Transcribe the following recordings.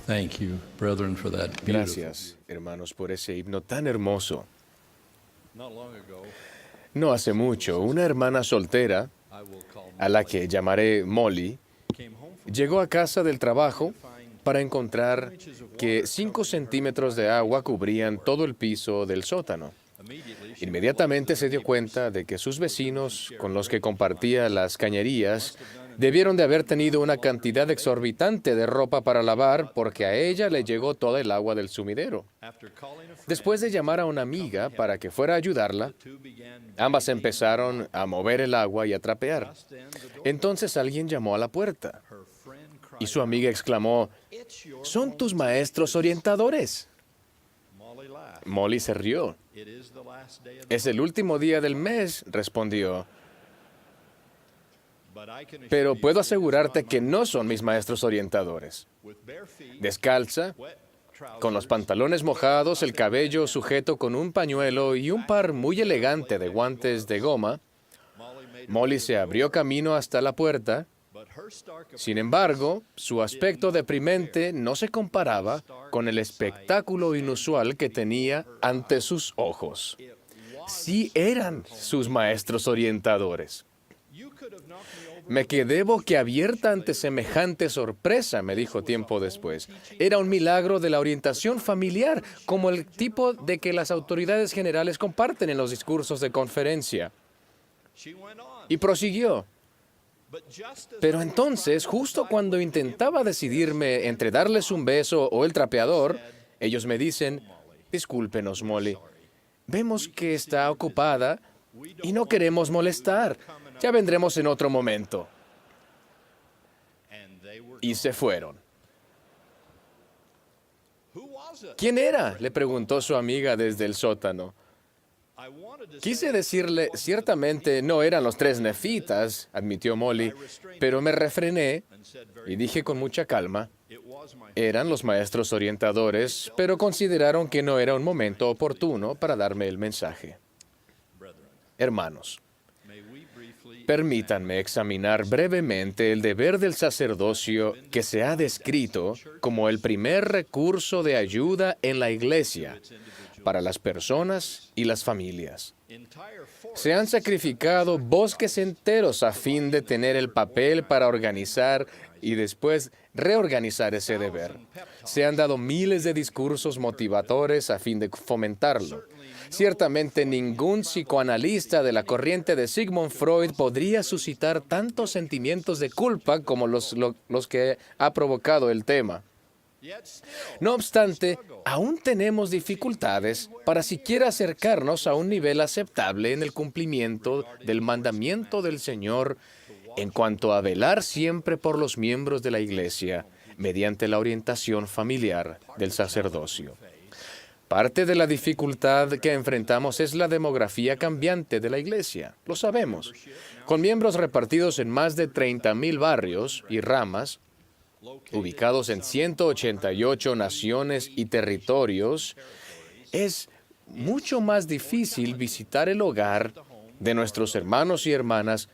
Thank you, brethren, for that beautiful. Gracias, hermanos, por ese himno tan hermoso. Not long ago, No hace mucho, una hermana soltera, I will call a la que llamaré Molly, came home from llegó a casa del trabajo para encontrar que 5 centímetros de agua cubrían todo el piso del sótano. immediately. She Inmediatamente se dio cuenta de que sus vecinos, con los que compartía las cañerías, debieron de haber tenido una cantidad exorbitante de ropa para lavar porque a ella le llegó toda el agua del sumidero. after calling a friend, Después de llamar a una amiga para que fuera a ayudarla, two began ambas empezaron a mover el agua y a trapear. then the door. Entonces alguien llamó a la puerta Her friend cried, y su amiga exclamó, "It's your «Son tus maestros orientadores». Molly laughed. Molly se rió. It is the last day of the «Es el último día del mes», respondió, but I can assure «pero you puedo it is asegurarte not que mine." no son mis maestros orientadores». With bare feet, Descalza, wet trousers, con los pantalones mojados, el cabello sujeto con un pañuelo y un par muy elegante de guantes de goma, Molly made her Molly way se to the abrió door, camino hasta la puerta. but her stark Sin embargo, su aspecto deprimente no se comparaba con el espectáculo inusual que tenía ante sus ojos. it was. Sí eran sus maestros orientadores. You could have knocked me over. Me quedé boquiabierta ante semejante sorpresa, me dijo tiempo después. Era un milagro de la orientación familiar, como el tipo de que las autoridades generales comparten en los discursos de conferencia. She went on. Y prosiguió. But just as Pero entonces, justo cuando intentaba decidirme entre darles un beso o el trapeador, ellos me dicen, discúlpenos, Molly, vemos que está ocupada y no queremos molestar. Ya vendremos en otro momento. and they were Y se fueron. who was it? ¿Quién era?, le preguntó su amiga desde el sótano. I wanted to Quise say decirle, ciertamente no eran los 3 nefitas, admitió Molly, pero me refrené and said very y dije con mucha calma, it was my eran los maestros orientadores, pero consideraron que no era un momento oportuno para darme el mensaje. brethren. Hermanos, May we briefly permítanme examinar brevemente el deber del sacerdocio que se ha descrito como el primer recurso de ayuda en la iglesia para las personas y las familias. entire force Se han sacrificado bosques enteros a fin de tener el papel para organizar y después reorganizar ese deber. Se han dado miles de discursos motivadores a fin de fomentarlo. Ciertamente ningún psicoanalista de la corriente de Sigmund Freud podría suscitar tantos sentimientos de culpa como los que ha provocado el tema. yet still No obstante, aún tenemos dificultades para siquiera acercarnos a un nivel aceptable en el cumplimiento del mandamiento del Señor en cuanto a velar siempre por los miembros de la Iglesia mediante la orientación familiar del sacerdocio. Parte de la dificultad que enfrentamos es la demografía cambiante de la Iglesia, lo sabemos. Con miembros repartidos en más de 30,000 barrios y ramas, ubicados en 188 naciones y territorios, es mucho más difícil visitar el hogar de nuestros hermanos y hermanas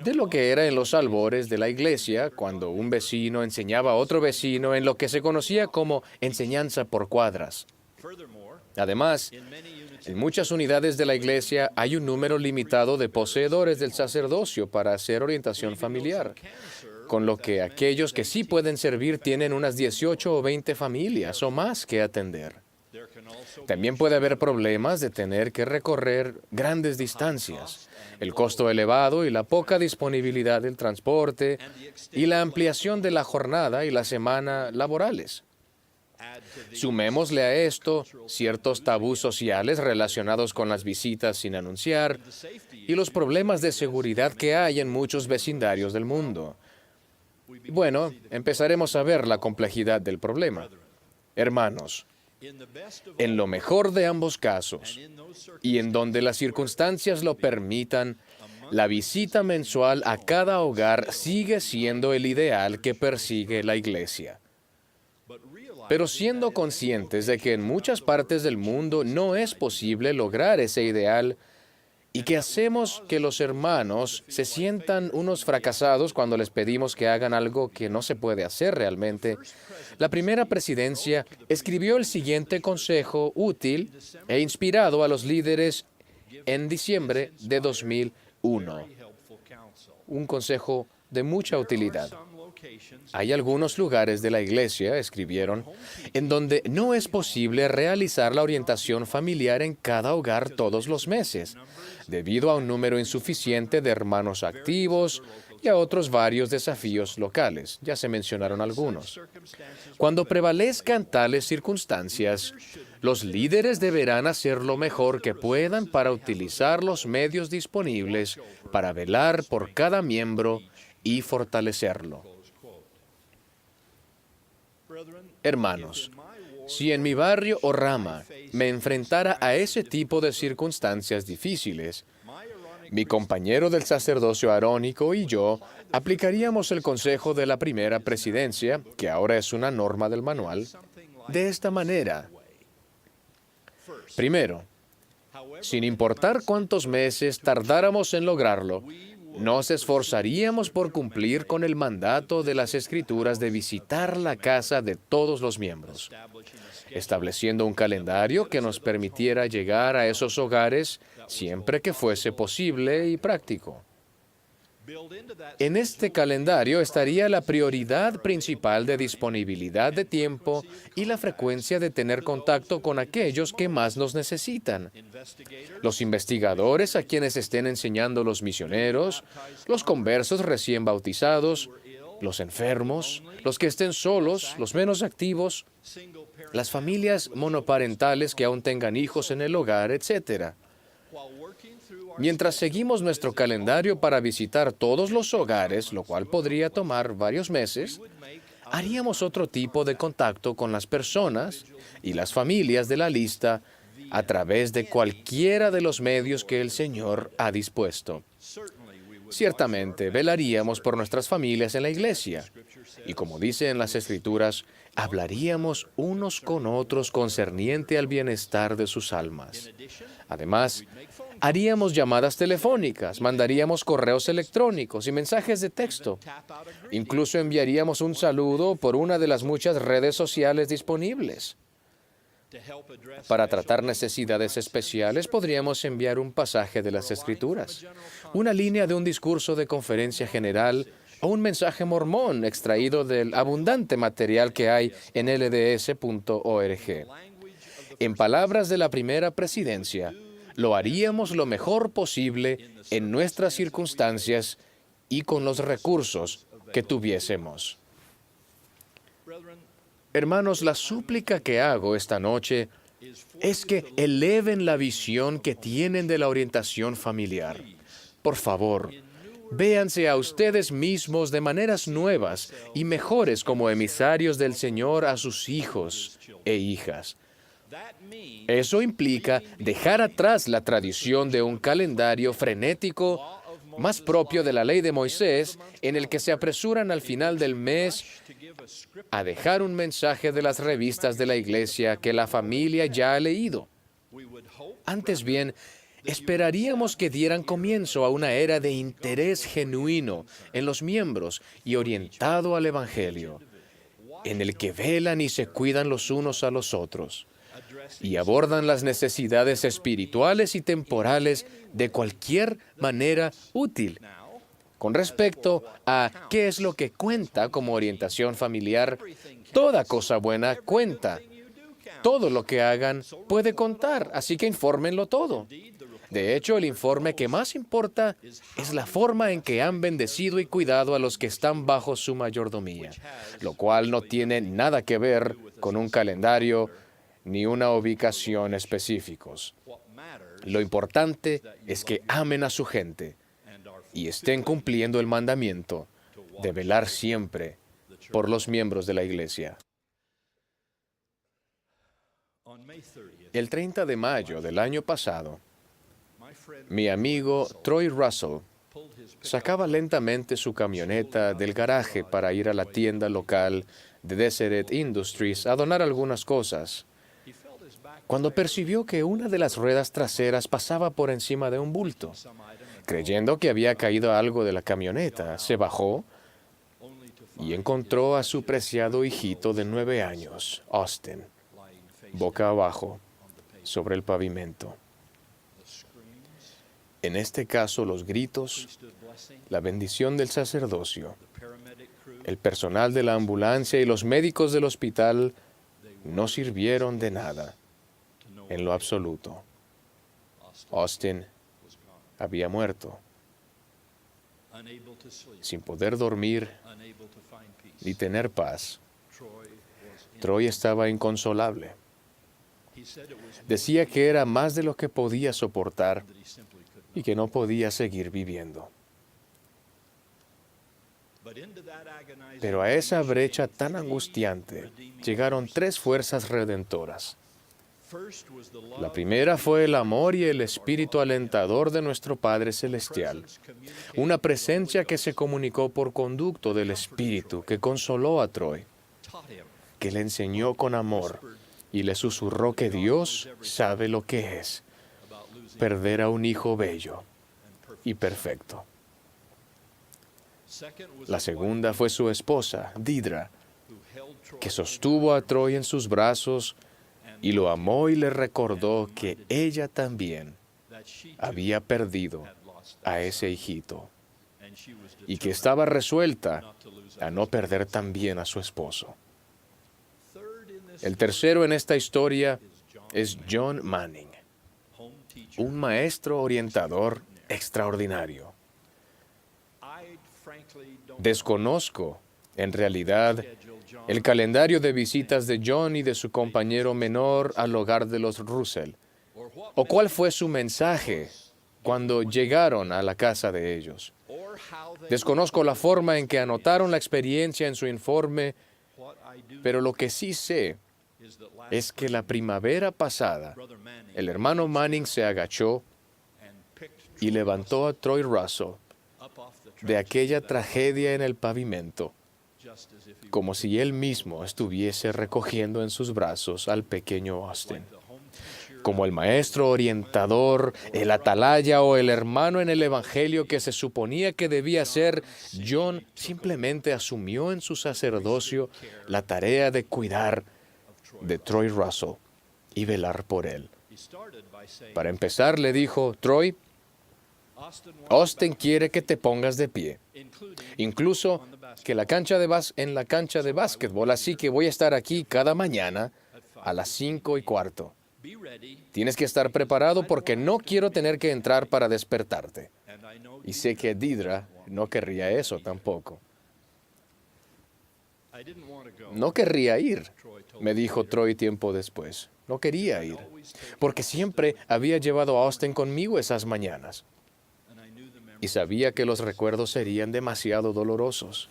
de lo que era en los albores de la iglesia, cuando un vecino enseñaba a otro vecino en lo que se conocía como enseñanza por cuadras. furthermore Además, in many units en muchas unidades de la iglesia hay un número limitado de poseedores del sacerdocio para hacer orientación familiar, con lo que aquellos que sí pueden servir tienen unas 18 o 20 familias o más que atender. there can also También puede haber problemas de tener que recorrer grandes distancias, el costo elevado y la poca disponibilidad del transporte y la ampliación de la jornada y la semana laborales. add to the Sumémosle a esto ciertos tabús sociales relacionados con las visitas sin anunciar safety y los problemas de seguridad que hay en muchos vecindarios del mundo. Y bueno, empezaremos a ver la complejidad del problema. Hermanos, in the best of en lo mejor de ambos casos, in those circumstances y en donde las circunstancias lo permitan, la visita mensual a cada hogar sigue siendo el ideal que persigue la Iglesia. but realize Pero siendo conscientes de que en muchas partes del mundo no es posible lograr ese ideal, y que hacemos que los hermanos se sientan unos fracasados cuando les pedimos que hagan algo que no se puede hacer realmente, la primera presidencia escribió el siguiente consejo útil e inspirado a los líderes en diciembre de 2001. Un consejo de mucha utilidad. Hay algunos lugares de la iglesia, escribieron, en donde no es posible realizar la orientación familiar en cada hogar todos los meses, debido a un número insuficiente de hermanos activos y a otros varios desafíos locales. Ya se mencionaron algunos. Cuando prevalezcan tales circunstancias, los líderes deberán hacer lo mejor que puedan para utilizar los medios disponibles para velar por cada miembro y fortalecerlo. Hermanos, si en mi barrio o rama me enfrentara a ese tipo de circunstancias difíciles, mi compañero del sacerdocio arónico y yo aplicaríamos el consejo de la primera presidencia, que ahora es una norma del manual, de esta manera. Primero, sin importar cuántos meses tardáramos en lograrlo, nos esforzaríamos por cumplir con el mandato de las Escrituras de visitar la casa de todos los miembros, estableciendo un calendario que nos permitiera llegar a esos hogares siempre que fuese posible y práctico. En este calendario estaría la prioridad principal de disponibilidad de tiempo y la frecuencia de tener contacto con aquellos que más nos necesitan. Los investigadores a quienes estén enseñando los misioneros, los conversos recién bautizados, los enfermos, los que estén solos, los menos activos, las familias monoparentales que aún tengan hijos en el hogar, etc. Mientras seguimos nuestro calendario para visitar todos los hogares, lo cual podría tomar varios meses, haríamos otro tipo de contacto con las personas y las familias de la lista a través de cualquiera de los medios que el Señor ha dispuesto. Ciertamente, velaríamos por nuestras familias en la iglesia y, como dice en las Escrituras, hablaríamos unos con otros concerniente al bienestar de sus almas. Además, haríamos llamadas telefónicas, mandaríamos correos electrónicos y mensajes de texto. Incluso enviaríamos un saludo por una de las muchas redes sociales disponibles. Para tratar necesidades especiales, podríamos enviar un pasaje de las Escrituras, una línea de un discurso de conferencia general o un mensaje mormón extraído del abundante material que hay en lds.org. En palabras de la primera presidencia, lo haríamos lo mejor posible en nuestras circunstancias y con los recursos que tuviésemos. Hermanos, la súplica que hago esta noche es que eleven la visión que tienen de la orientación familiar. Por favor, véanse a ustedes mismos de maneras nuevas y mejores como emisarios del Señor a sus hijos e hijas. Eso implica dejar atrás la tradición de un calendario frenético más propio de la ley de Moisés, en el que se apresuran al final del mes a dejar un mensaje de las revistas de la iglesia que la familia ya ha leído. Antes bien, esperaríamos que dieran comienzo a una era de interés genuino en los miembros y orientado al Evangelio, en el que velan y se cuidan los unos a los otros y abordan las necesidades espirituales y temporales de cualquier manera útil. Con respecto a qué es lo que cuenta como orientación familiar, toda cosa buena cuenta. Todo lo que hagan puede contar, así que infórmenlo todo. De hecho, el informe que más importa es la forma en que han bendecido y cuidado a los que están bajo su mayordomía, lo cual no tiene nada que ver con un calendario ni una ubicación específicos. Lo importante es que amen a su gente y estén cumpliendo el mandamiento de velar siempre por los miembros de la iglesia. El 30 de mayo del año pasado, mi amigo Troy Russell sacaba lentamente su camioneta del garaje para ir a la tienda local de Deseret Industries a donar algunas cosas. cuando percibió que una de las ruedas traseras pasaba por encima de un bulto. Creyendo que había caído algo de la camioneta, se bajó y encontró a su preciado hijito de 9 años, Austin, boca abajo, sobre el pavimento. En este caso, los gritos, la bendición del sacerdocio, el personal de la ambulancia y los médicos del hospital no sirvieron de nada, en lo absoluto. Austin había muerto, sin poder dormir ni tener paz. Troy estaba inconsolable. Decía que era más de lo que podía soportar y que no podía seguir viviendo. Pero a esa brecha tan angustiante llegaron 3 fuerzas redentoras. La primera fue el amor y el espíritu alentador de nuestro Padre Celestial, una presencia que se comunicó por conducto del Espíritu que consoló a Troy, que le enseñó con amor y le susurró que Dios sabe lo que es perder a un hijo bello y perfecto. La segunda fue su esposa, Deidre, que sostuvo a Troy en sus brazos y lo amó y le recordó que ella también había perdido a ese hijito y que estaba resuelta a no perder también a su esposo. El tercero en esta historia es John Manning, un maestro orientador extraordinario. Desconozco, en realidad, el calendario de visitas de John y de su compañero menor al hogar de los Russell, o cuál fue su mensaje cuando llegaron a la casa de ellos. Desconozco la forma en que anotaron la experiencia en su informe, pero lo que sí sé es que la primavera pasada, el hermano Manning se agachó y levantó a Troy Russell de aquella tragedia en el pavimento, como si él mismo estuviese recogiendo en sus brazos al pequeño Austin. Como el maestro orientador, el atalaya o el hermano en el Evangelio que se suponía que debía ser, John simplemente asumió en su sacerdocio la tarea de cuidar de Troy Russell y velar por él. Para empezar, le dijo: Troy, Austin quiere que te pongas de pie, incluso que en la cancha de básquetbol, así que voy a estar aquí cada mañana a las 5:15. Tienes que estar preparado porque no quiero tener que entrar para despertarte. Y sé que Deidre no querría eso tampoco. No querría ir, me dijo Troy tiempo después. No quería ir, porque siempre había llevado a Austin conmigo esas mañanas. Y sabía que los recuerdos serían demasiado dolorosos.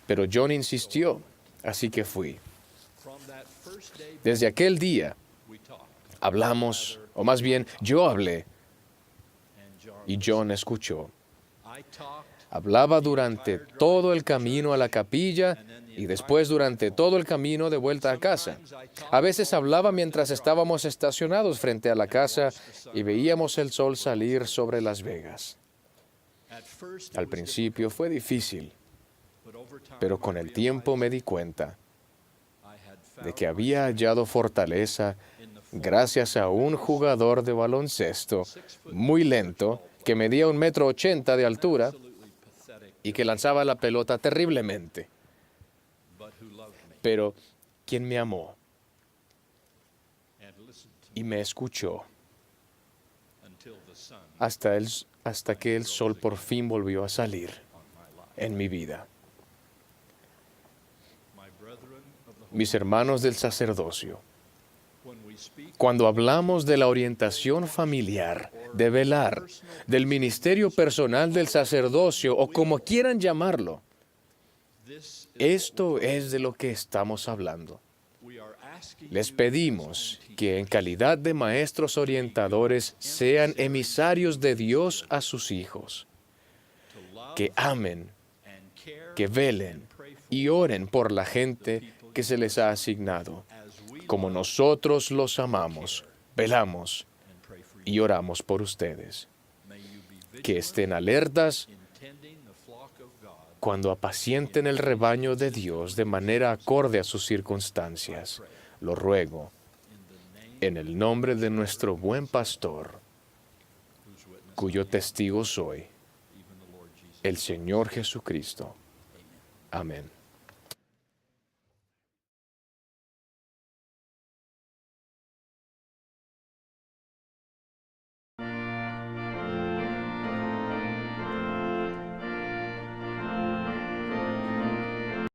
Pero John insistió, así que fui. Desde aquel día hablamos, o más bien yo hablé, y John escuchó. Hablaba durante todo el camino a la capilla y después durante todo el camino de vuelta a casa. A veces hablaba mientras estábamos estacionados frente a la casa y veíamos el sol salir sobre Las Vegas. Al principio fue difícil, pero con el tiempo me di cuenta de que había hallado fortaleza gracias a un jugador de baloncesto muy lento que medía 1,80 m de altura y que lanzaba la pelota terriblemente, pero quien me amó y me escuchó hasta que el sol por fin volvió a salir en mi vida. Mis hermanos del sacerdocio, cuando hablamos de la orientación familiar, de velar, del ministerio personal del sacerdocio o como quieran llamarlo, esto es de lo que estamos hablando. Les pedimos que en calidad de maestros orientadores sean emisarios de Dios a sus hijos, que amen, que velen y oren por la gente que se les ha asignado, como nosotros los amamos, velamos y oramos por ustedes. Que estén alertas cuando apacienten el rebaño de Dios de manera acorde a sus circunstancias. Lo ruego en el nombre de nuestro buen pastor, cuyo testigo soy, el Señor Jesucristo. Amén.